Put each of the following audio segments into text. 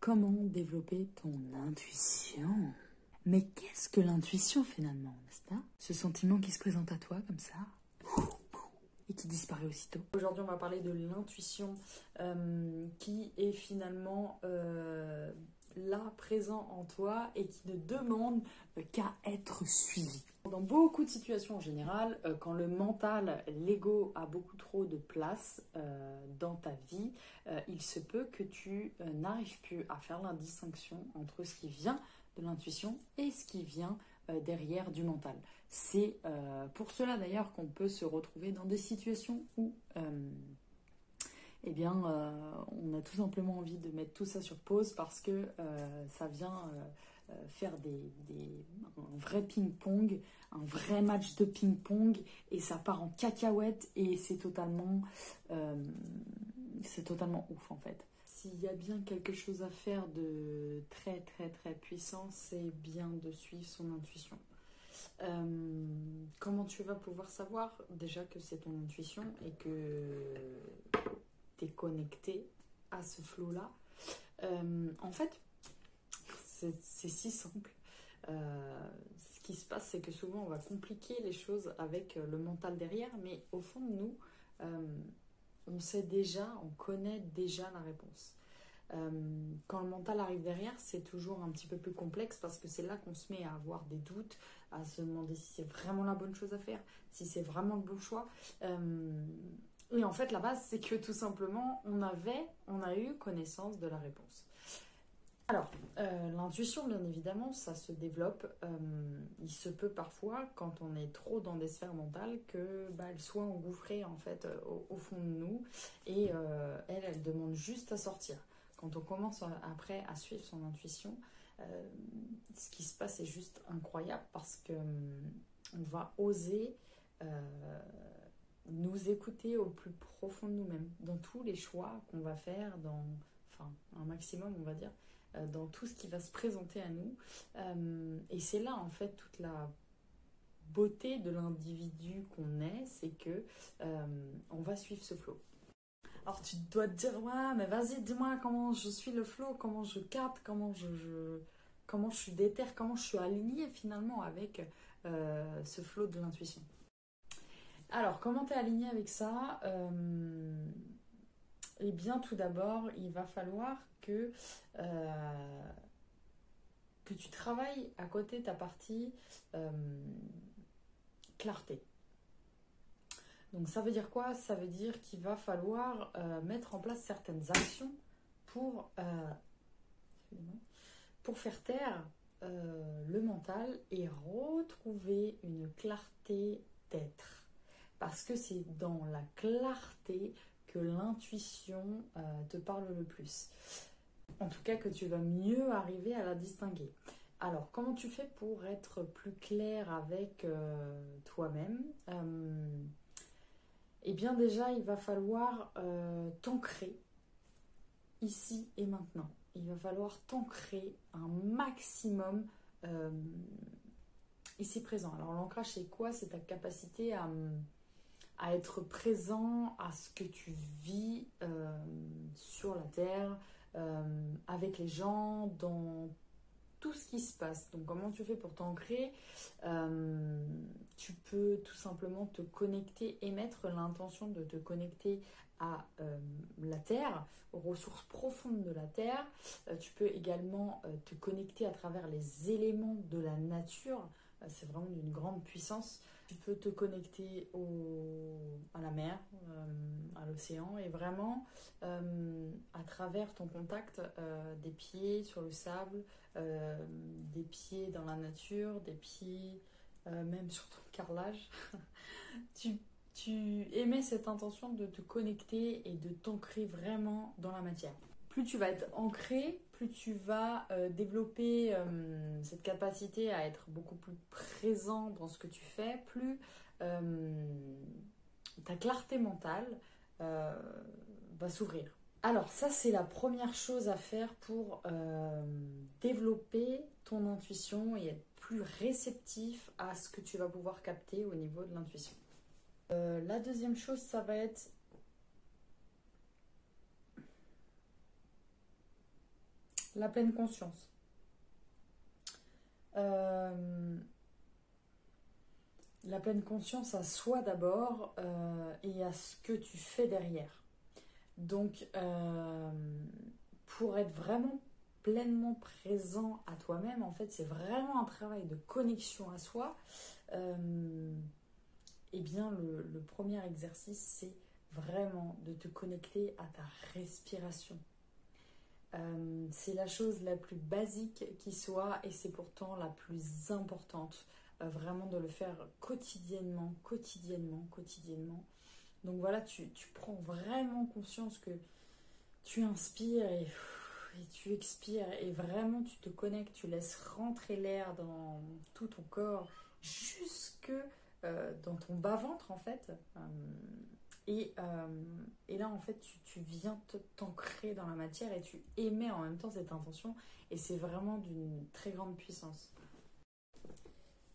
comment développer ton intuition. Mais qu'est-ce que l'intuition finalement, n'est-ce pas? Ce sentiment qui se présente à toi comme ça et qui disparaît aussitôt. Aujourd'hui, on va parler de l'intuition qui est finalement là, présent en toi et qui ne demande qu'à être suivi. Dans beaucoup de situations en général, quand le mental, l'ego a beaucoup trop de place dans ta vie, il se peut que tu n'arrives plus à faire la distinction entre ce qui vient de l'intuition et ce qui vient derrière du mental. C'est pour cela d'ailleurs qu'on peut se retrouver dans des situations où on a tout simplement envie de mettre tout ça sur pause parce que ça vient faire un vrai ping-pong, un vrai match de ping-pong et ça part en cacahuète et c'est totalement ouf en fait. S'il y a bien quelque chose à faire de très très très puissant, c'est bien de suivre son intuition. Comment tu vas pouvoir savoir déjà que c'est ton intuition et que tu es connecté à ce flow-là? En fait, c'est si simple. Ce qui se passe, c'est que souvent on va compliquer les choses avec le mental derrière, mais au fond de nous, on sait déjà, on connaît déjà la réponse. Quand le mental arrive derrière, c'est toujours un petit peu plus complexe parce que c'est là qu'on se met à avoir des doutes, à se demander si c'est vraiment la bonne chose à faire, si c'est vraiment le bon choix. Et en fait, la base, c'est que tout simplement, on a eu connaissance de la réponse. Alors, l'intuition, bien évidemment, ça se développe. Il se peut parfois, quand on est trop dans des sphères mentales, que elle soit engouffrée en fait au fond de nous et elle demande juste à sortir. Quand on commence après à suivre son intuition, ce qui se passe est juste incroyable parce que on va oser nous écouter au plus profond de nous-mêmes, dans tous les choix qu'on va faire, un maximum on va dire, dans tout ce qui va se présenter à nous. Et c'est là en fait toute la beauté de l'individu qu'on est, c'est que on va suivre ce flow. Alors tu dois te dire, ouais mais vas-y dis-moi comment je suis le flow, comment je capte, comment je suis déter, comment je suis alignée finalement avec ce flow de l'intuition. Alors comment tu es alignée avec ça? Eh bien, tout d'abord, il va falloir que tu travailles à côté de ta partie clarté. Donc, ça veut dire quoi? Ça veut dire qu'il va falloir mettre en place certaines actions pour faire taire le mental et retrouver une clarté d'être. Parce que c'est dans la clarté que l'intuition te parle le plus. En tout cas, que tu vas mieux arriver à la distinguer. Alors, comment tu fais pour être plus clair avec toi-même? Eh bien, déjà, il va falloir t'ancrer ici et maintenant. Il va falloir t'ancrer un maximum ici présent. Alors, l'ancrage, c'est quoi? C'est ta capacité à être présent à ce que tu vis sur la terre, avec les gens, dans tout ce qui se passe. Donc comment tu fais pour t'ancrer? Tu peux tout simplement te connecter et mettre l'intention de te connecter à la terre, aux ressources profondes de la terre. Tu peux également te connecter à travers les éléments de la nature. C'est vraiment d'une grande puissance. Tu peux te connecter à la mer, à l'océan et vraiment à travers ton contact des pieds sur le sable, des pieds dans la nature, des pieds même sur ton carrelage. tu émets cette intention de te connecter et de t'ancrer vraiment dans la matière. Plus tu vas être ancré, plus tu vas développer cette capacité à être beaucoup plus présent dans ce que tu fais, plus ta clarté mentale va s'ouvrir. Alors ça, c'est la première chose à faire pour développer ton intuition et être plus réceptif à ce que tu vas pouvoir capter au niveau de l'intuition. La deuxième chose, ça va être La pleine conscience. La pleine conscience à soi d'abord et à ce que tu fais derrière. Donc, pour être vraiment pleinement présent à toi-même, en fait, c'est vraiment un travail de connexion à soi. Eh bien, le premier exercice, c'est vraiment de te connecter à ta respiration. C'est la chose la plus basique qui soit et c'est pourtant la plus importante. Vraiment de le faire quotidiennement. Donc voilà, tu prends vraiment conscience que tu inspires et tu expires et vraiment tu te connectes, tu laisses rentrer l'air dans tout ton corps jusque dans ton bas-ventre en fait. Et là, en fait, tu viens t'ancrer dans la matière et tu émets en même temps cette intention. Et c'est vraiment d'une très grande puissance.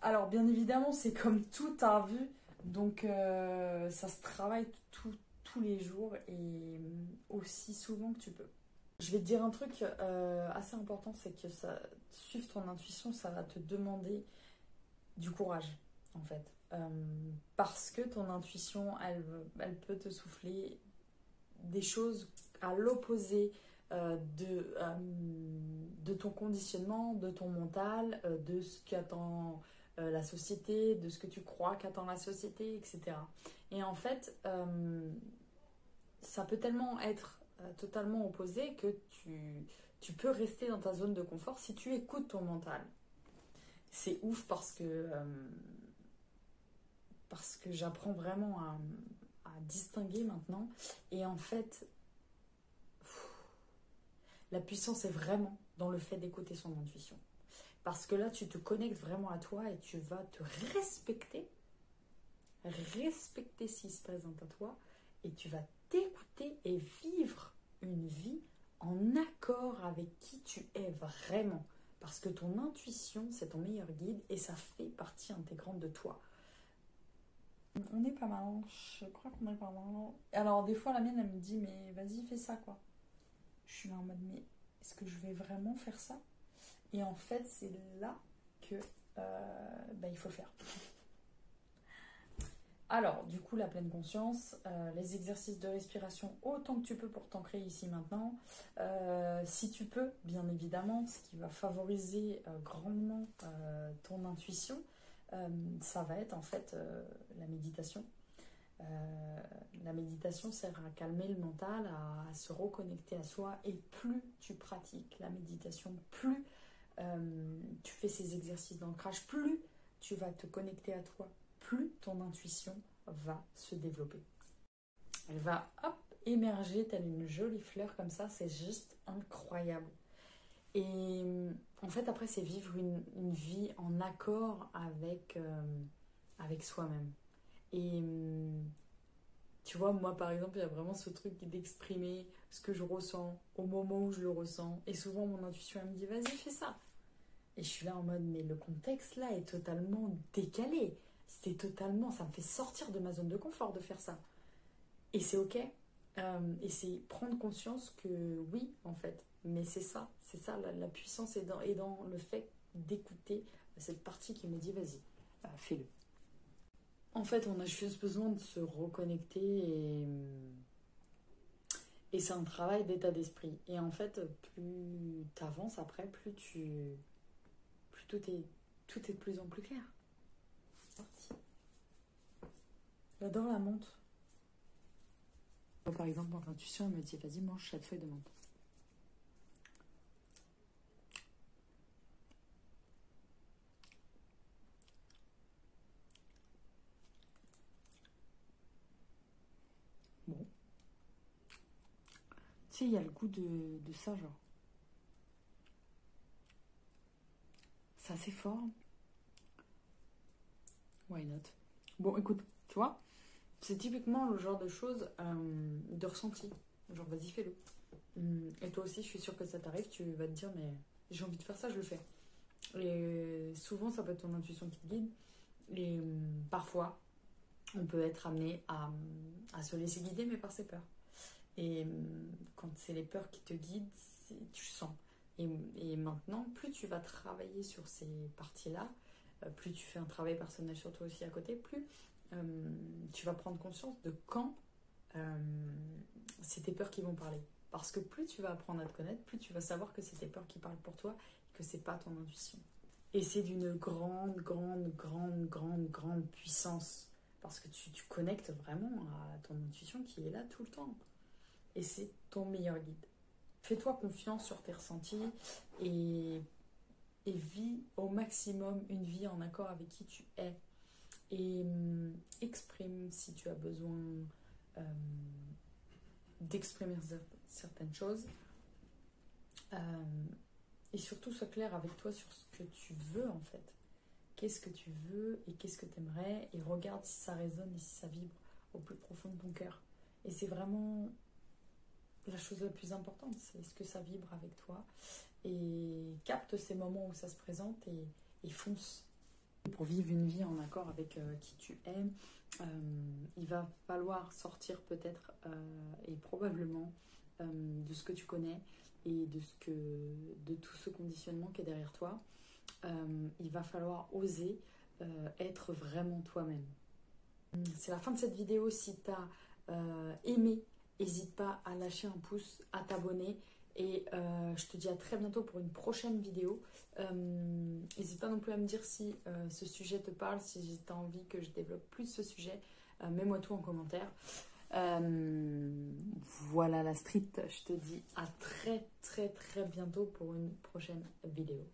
Alors, bien évidemment, c'est comme tout à vue. Donc, ça se travaille tous les jours et aussi souvent que tu peux. Je vais te dire un truc assez important, c'est que suivre ton intuition, ça va te demander du courage, en fait. Parce que ton intuition, elle peut te souffler des choses à l'opposé de ton conditionnement, de ton mental, de ce qu'attend la société, de ce que tu crois qu'attend la société, etc. Et en fait, ça peut tellement être totalement opposé que tu peux rester dans ta zone de confort si tu écoutes ton mental. C'est ouf parce que j'apprends vraiment à distinguer maintenant. Et en fait, la puissance est vraiment dans le fait d'écouter son intuition. Parce que là, tu te connectes vraiment à toi et tu vas te respecter ce qui se présente à toi et tu vas t'écouter et vivre une vie en accord avec qui tu es vraiment. Parce que ton intuition, c'est ton meilleur guide et ça fait partie intégrante de toi. On est pas mal, hein. Je crois qu'on est pas mal. Alors des fois la mienne elle me dit mais vas-y fais ça quoi. Je suis là en mode mais est-ce que je vais vraiment faire ça? Et en fait c'est là que il faut le faire. Alors du coup la pleine conscience, les exercices de respiration autant que tu peux pour t'ancrer ici maintenant. Si tu peux bien évidemment, ce qui va favoriser grandement ton intuition. Ça va être en fait la méditation. La méditation sert à calmer le mental, à se reconnecter à soi. Et plus tu pratiques la méditation, plus tu fais ces exercices d'ancrage, plus tu vas te connecter à toi, plus ton intuition va se développer. Elle va émerger telle une jolie fleur comme ça, c'est juste incroyable. Et en fait, après, c'est vivre une vie en accord avec soi-même. Et tu vois, moi, par exemple, il y a vraiment ce truc d'exprimer ce que je ressens au moment où je le ressens. Et souvent, mon intuition, elle me dit, vas-y, fais ça. Et je suis là en mode, mais le contexte, là, est totalement décalé. Ça me fait sortir de ma zone de confort de faire ça. Et c'est OK. Et c'est prendre conscience que oui, en fait. Mais c'est ça, la puissance est dans le fait d'écouter cette partie qui me dit vas-y, fais-le. En fait, on a juste besoin de se reconnecter et c'est un travail d'état d'esprit. Et en fait, plus tu avances après, plus tout est de plus en plus clair. C'est parti. J'adore la menthe. Par exemple, mon intuition elle me dit vas-y, mange cette feuille de menthe. Bon. Tu sais, il y a le goût de ça, genre. C'est assez fort. Why not? Bon, écoute, tu vois, c'est typiquement le genre de choses de ressenti. Genre, vas-y, fais-le. Et toi aussi, je suis sûre que ça t'arrive, tu vas te dire, mais j'ai envie de faire ça, je le fais. Et souvent, ça peut être ton intuition qui te guide. Et parfois, on peut être amené à se laisser guider, mais par ses peurs. Et quand c'est les peurs qui te guident, tu sens. Et maintenant, plus tu vas travailler sur ces parties-là, plus tu fais un travail personnel sur toi aussi à côté, plus tu vas prendre conscience de quand c'est tes peurs qui vont parler. Parce que plus tu vas apprendre à te connaître, plus tu vas savoir que c'est tes peurs qui parlent pour toi et que c'est pas ton intuition. Et c'est d'une grande, grande, grande, grande, grande puissance. Parce que tu connectes vraiment à ton intuition qui est là tout le temps. Et c'est ton meilleur guide. Fais-toi confiance sur tes ressentis et vis au maximum une vie en accord avec qui tu es. Et exprime si tu as besoin d'exprimer certaines choses. Et surtout, sois clair avec toi sur ce que tu veux en fait. Qu'est-ce que tu veux et qu'est-ce que tu aimerais, et regarde si ça résonne et si ça vibre au plus profond de ton cœur. Et c'est vraiment la chose la plus importante, c'est est-ce que ça vibre avec toi, et capte ces moments où ça se présente et fonce. Pour vivre une vie en accord avec qui tu es, il va falloir sortir peut-être et probablement de ce que tu connais et de tout ce conditionnement qui est derrière toi. Il va falloir oser être vraiment toi-même. C'est la fin de cette vidéo. Si tu as aimé, n'hésite pas à lâcher un pouce, à t'abonner. Et je te dis à très bientôt pour une prochaine vidéo. N'hésite pas non plus à me dire si ce sujet te parle, si tu as envie que je développe plus ce sujet. Mets-moi tout en commentaire. Voilà la street. Je te dis à très très très bientôt pour une prochaine vidéo.